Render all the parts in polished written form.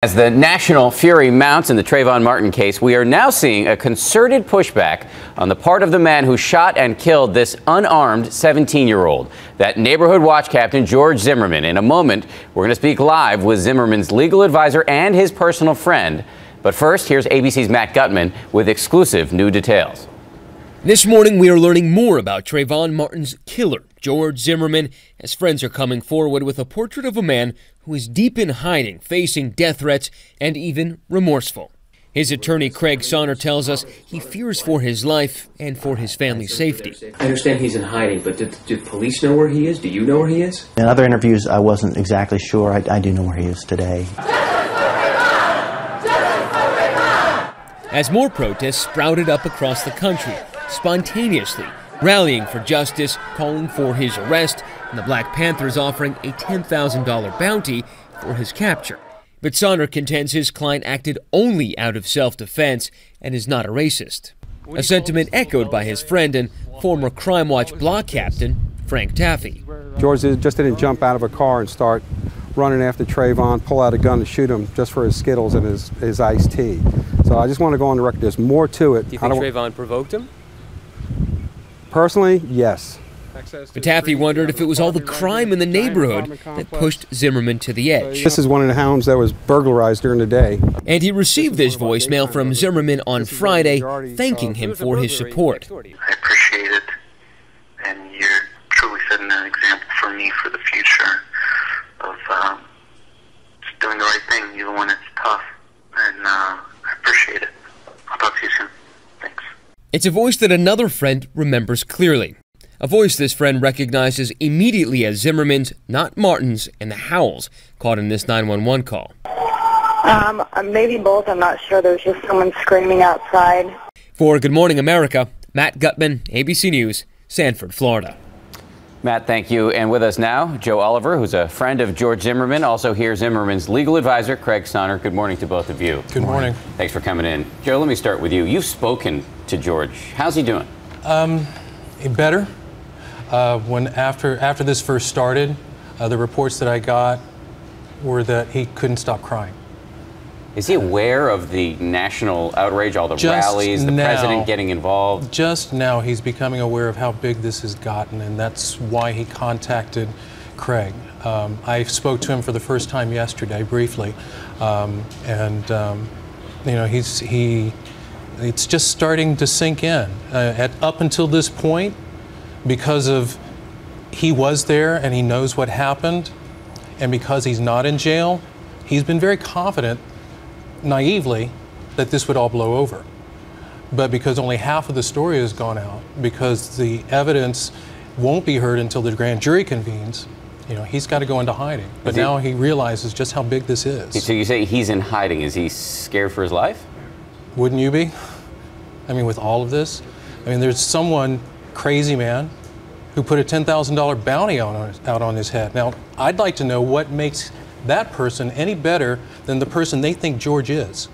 As the national fury mounts in the Trayvon Martin case, we are now seeing a concerted pushback on the part of the man who shot and killed this unarmed 17-year-old. That neighborhood watch captain, George Zimmerman. In a moment, we're going to speak live with Zimmerman's legal advisor and his personal friend. But first, here's ABC's Matt Gutman with exclusive new details. This morning, we are learning more about Trayvon Martin's killer, George Zimmerman, as friends are coming forward with a portrait of a man who is deep in hiding, facing death threats, and even remorseful. His attorney, Craig Sonner, tells us he fears for his life and for his family's safety. I understand he's in hiding, but do police know where he is? Do you know where he is? In other interviews, I wasn't exactly sure. I do know where he is today. As more protests sprouted up across the country, spontaneously rallying for justice, calling for his arrest, and the Black Panthers offering a $10,000 bounty for his capture. But Sonner contends his client acted only out of self-defense and is not a racist. A sentiment echoed by his friend and former Crime Watch block captain, Frank Taffy. George just didn't jump out of a car and start running after Trayvon, pull out a gun to shoot him just for his Skittles and his iced tea. So I just want to go on the record. There's more to it. Do you think Trayvon provoked him? Personally, yes. But Taffy wondered if it was all the crime in the neighborhood that pushed Zimmerman to the edge. This is one of the hounds that was burglarized during the day. And he received this voicemail from Zimmerman on Friday, thanking him for his support. I appreciate it, and you're truly setting an example for me for the future of just doing the right thing, even when it's tough, and I appreciate it. I'll talk to you soon. Thanks. It's a voice that another friend remembers clearly. A voice this friend recognizes immediately as Zimmerman's, not Martin's, and the howls caught in this 911 call. Maybe both. I'm not sure. There was just someone screaming outside. For Good Morning America, Matt Gutman, ABC News, Sanford, Florida. Matt, thank you. And with us now, Joe Oliver, who's a friend of George Zimmerman. Also here, Zimmerman's legal advisor, Craig Sonner. Good morning to both of you. Good morning. Thanks for coming in. Joe, let me start with you. You've spoken to George. How's he doing? Better. After this first started, the reports that I got were that he couldn't stop crying. Is he aware of the national outrage, all the rallies, the president getting involved? Just now he's becoming aware of how big this has gotten, and that's why he contacted Craig. I spoke to him for the first time yesterday, briefly, you know, it's just starting to sink in. Up until this point, because of he was there and he knows what happened, and because he's not in jail, he's been very confident, naively, that this would all blow over. But because only half of the story has gone out, because the evidence won't be heard until the grand jury convenes, you know, he's got to go into hiding. But now he realizes just how big this is. So you say he's in hiding. Is he scared for his life? Wouldn't you be? I mean, with all of this? I mean, there's someone, crazy man, who put a $10,000 bounty out on his head. Now, I'd like to know what makes that person any better than the person they think George is.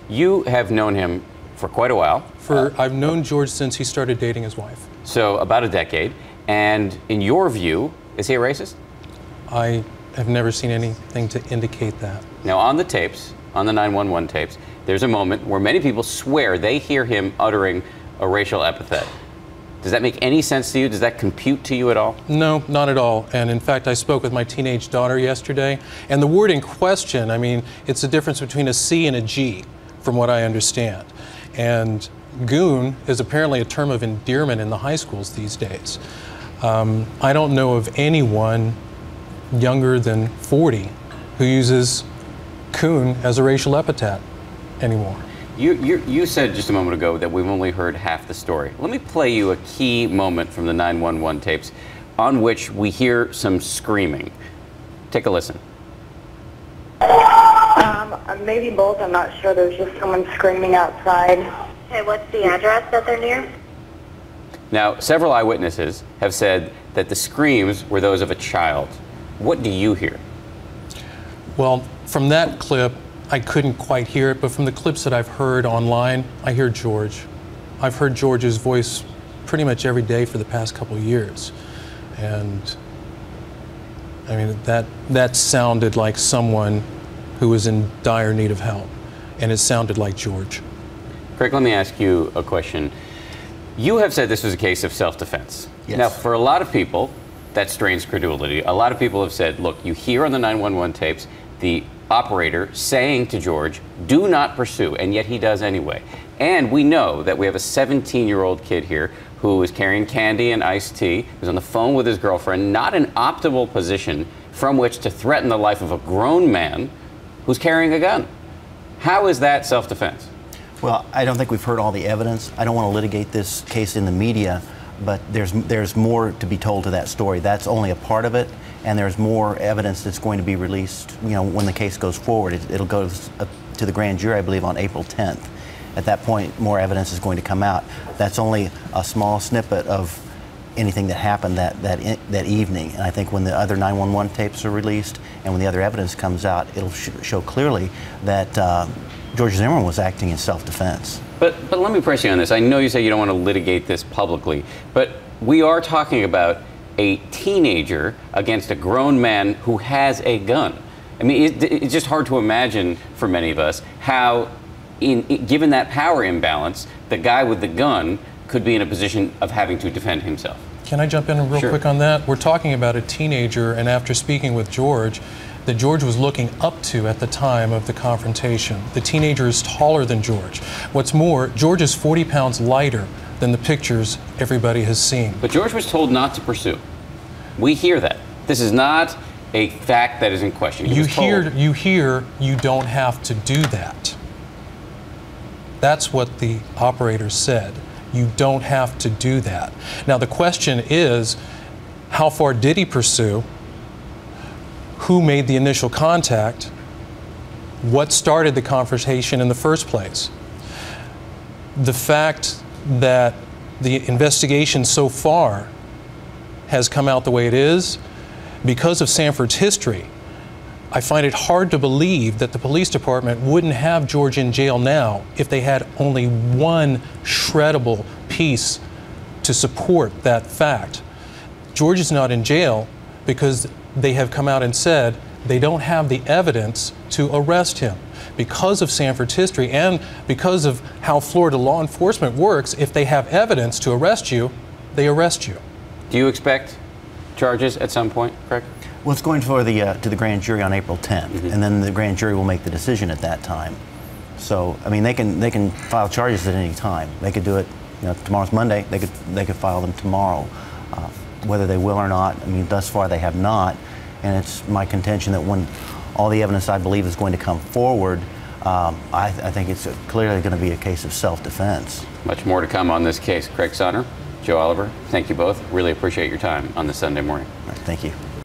You have known him for quite a while. I've known George since he started dating his wife. So about a decade. And in your view, is he a racist? I have never seen anything to indicate that. Now, on the tapes, on the 911 tapes, there's a moment where many people swear they hear him uttering a racial epithet. Does that make any sense to you? Does that compute to you at all? No, not at all. And in fact, I spoke with my teenage daughter yesterday, and the word in question, I mean, it's the difference between a C and a G, from what I understand. And goon is apparently a term of endearment in the high schools these days. I don't know of anyone younger than 40 who uses coon as a racial epithet anymore. You said just a moment ago that we've only heard half the story. Let me play you a key moment from the 911 tapes on which we hear some screaming. Take a listen. Maybe both. I'm not sure. There's just someone screaming outside. Okay, what's the address that they're near? Now, several eyewitnesses have said that the screams were those of a child. What do you hear? Well, from that clip, I couldn't quite hear it, but from the clips that I've heard online, I hear George. I've heard George's voice pretty much every day for the past couple of years. And I mean, that sounded like someone who was in dire need of help, and it sounded like George. Craig, let me ask you a question. You have said this was a case of self-defense. Yes. Now, for a lot of people, that strains credulity. A lot of people have said, look, you hear on the 911 tapes the operator saying to George, do not pursue, and yet he does anyway. And we know that we have a 17-year-old kid here who is carrying candy and iced tea, who's on the phone with his girlfriend, not an optimal position from which to threaten the life of a grown man who's carrying a gun. How is that self-defense? Well, I don't think we've heard all the evidence. I don't want to litigate this case in the media, but there's more to be told to that story. That's only a part of it, and there's more evidence that's going to be released, you know, when the case goes forward. It'll go to the grand jury, I believe, on April 10th. At that point, more evidence is going to come out. That's only a small snippet of anything that happened that evening. And I think when the other 911 tapes are released and when the other evidence comes out, it'll show clearly that George Zimmerman was acting in self-defense. But let me press you on this. I know you say you don't want to litigate this publicly, but we are talking about a teenager against a grown man who has a gun. I mean, it's just hard to imagine for many of us how, given that power imbalance, the guy with the gun could be in a position of having to defend himself. Can I jump in real Sure. quick on that? We're talking about a teenager, and after speaking with George, that George was looking up to at the time of the confrontation. The teenager is taller than George. What's more, George is 40 pounds lighter than the pictures everybody has seen. But George was told not to pursue. We hear that. This is not a fact that is in question. He was told. You hear you don't have to do that. That's what the operator said. You don't have to do that. Now the question is, how far did he pursue? Who made the initial contact? What started the confrontation in the first place? The fact that the investigation so far has come out the way it is, because of Sanford's history, I find it hard to believe that the police department wouldn't have George in jail now if they had only one shreddable piece to support that fact. George is not in jail because they have come out and said they don't have the evidence to arrest him. Because of Sanford's history and because of how Florida law enforcement works, if they have evidence to arrest you, they arrest you. Do you expect charges at some point, Craig? Well, it's going for to the grand jury on April 10th, and then the grand jury will make the decision at that time. So, I mean, they can file charges at any time. They could do it. You know, tomorrow's Monday. They could file them tomorrow. Whether they will or not, I mean, thus far they have not, and it's my contention that when all the evidence I believe is going to come forward, I think it's clearly going to be a case of self-defense. Much more to come on this case. Craig Sonner, Joe Oliver, thank you both. Really appreciate your time on this Sunday morning. Thank you.